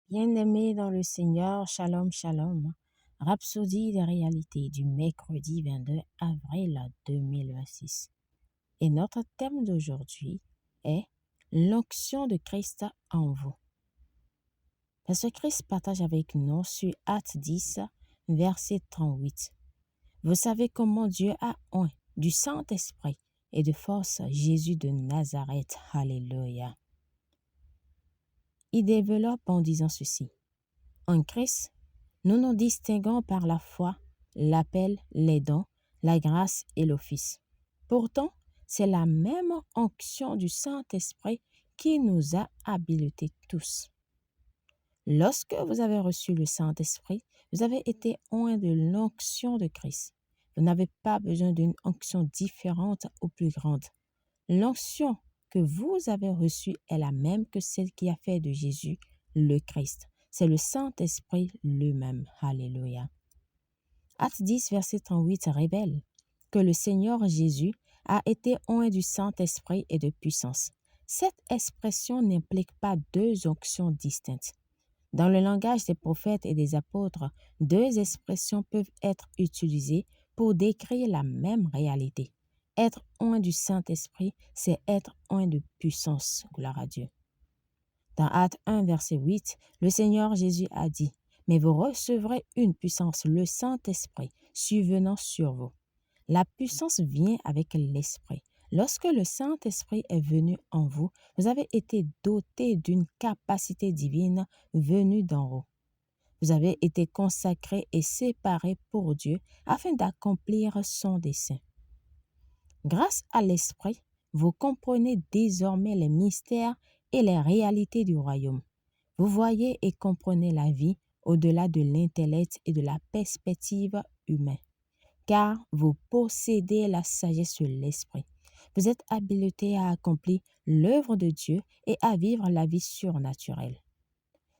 Bien-aimés dans le Seigneur, shalom, shalom. Rhapsodie des réalités du mercredi 22 avril 2026. Et notre thème d'aujourd'hui est l'onction de Christ en vous. Pasteur Christ partage avec nous sur Actes 10, verset 38. Vous savez comment Dieu a oint du Saint-Esprit et de force Jésus de Nazareth. Alléluia. Il développe en disant ceci. En Christ, nous nous distinguons par la foi, l'appel, les dons, la grâce et l'office. Pourtant, c'est la même onction du Saint-Esprit qui nous a habilités tous. Lorsque vous avez reçu le Saint-Esprit, vous avez été oint de l'onction de Christ. Vous n'avez pas besoin d'une onction différente ou plus grande. L'onction que vous avez reçue est la même que celle qui a fait de Jésus le Christ. C'est le Saint-Esprit lui-même. Alléluia. Actes 10, verset 38 révèle que le Seigneur Jésus a été oint du Saint-Esprit et de puissance. Cette expression n'implique pas deux onctions distinctes. Dans le langage des prophètes et des apôtres, deux expressions peuvent être utilisées pour décrire la même réalité. Être oint du Saint-Esprit, c'est être oint de puissance. Gloire à Dieu. Dans Actes 1, verset 8, le Seigneur Jésus a dit, « Mais vous recevrez une puissance, le Saint-Esprit, survenant sur vous. » La puissance vient avec l'Esprit. Lorsque le Saint-Esprit est venu en vous, vous avez été doté d'une capacité divine venue d'en haut. Vous avez été consacrés et séparés pour Dieu afin d'accomplir son dessein. Grâce à l'Esprit, vous comprenez désormais les mystères et les réalités du royaume. Vous voyez et comprenez la vie au-delà de l'intellect et de la perspective humaine, car vous possédez la sagesse de l'Esprit. Vous êtes habilités à accomplir l'œuvre de Dieu et à vivre la vie surnaturelle.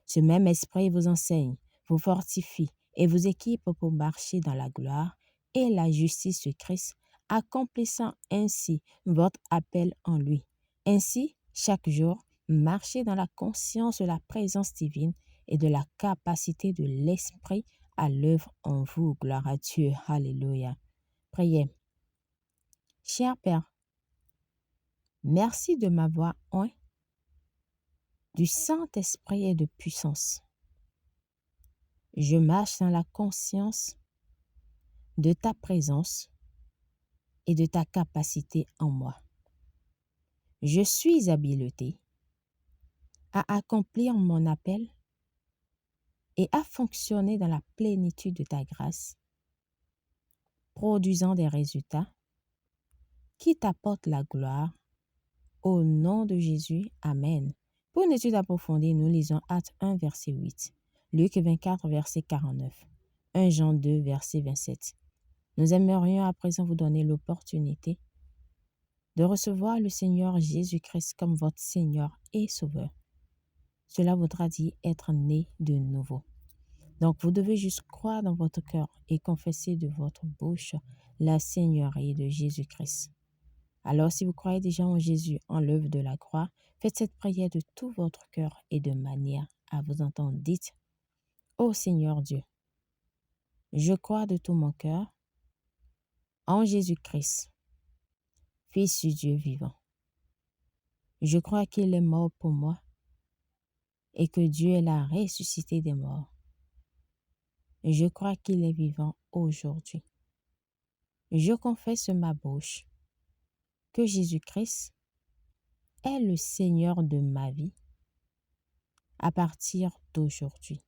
Ce même Esprit vous enseigne, vous fortifie et vous équipe pour marcher dans la gloire et la justice de Christ, accomplissant ainsi votre appel en lui. Ainsi, chaque jour, marchez dans la conscience de la présence divine et de la capacité de l'Esprit à l'œuvre en vous. Gloire à Dieu. Alléluia. Priez. Cher Père, merci de m'avoir oint du Saint-Esprit et de puissance. Je marche dans la conscience de ta présence et de ta capacité en moi. Je suis habilité à accomplir mon appel et à fonctionner dans la plénitude de ta grâce, produisant des résultats qui t'apportent la gloire. Au nom de Jésus, Amen. Pour une étude approfondie, nous lisons Actes 1, verset 8, Luc 24, verset 49, 1 Jean 2, verset 27. Nous aimerions à présent vous donner l'opportunité de recevoir le Seigneur Jésus-Christ comme votre Seigneur et Sauveur. Cela voudra dire être né de nouveau. Donc, vous devez juste croire dans votre cœur et confesser de votre bouche la Seigneurie de Jésus-Christ. Alors, si vous croyez déjà en Jésus, en l'œuvre de la croix, faites cette prière de tout votre cœur et de manière à vous entendre. Dites, « Ô Seigneur Dieu, je crois de tout mon cœur en Jésus-Christ, Fils du Dieu vivant. Je crois qu'il est mort pour moi et que Dieu l'a ressuscité des morts. Je crois qu'il est vivant aujourd'hui. Je confesse de ma bouche que Jésus-Christ est le Seigneur de ma vie à partir d'aujourd'hui.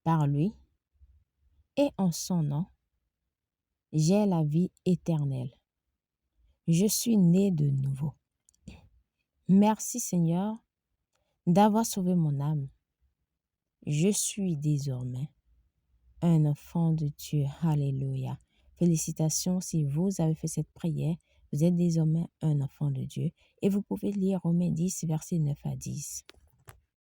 Par lui et en son nom, j'ai la vie éternelle. Je suis né de nouveau. Merci Seigneur d'avoir sauvé mon âme. Je suis désormais un enfant de Dieu. Alléluia. Félicitations si vous avez fait cette prière. Vous êtes désormais un enfant de Dieu et vous pouvez lire Romains 10, versets 9 à 10.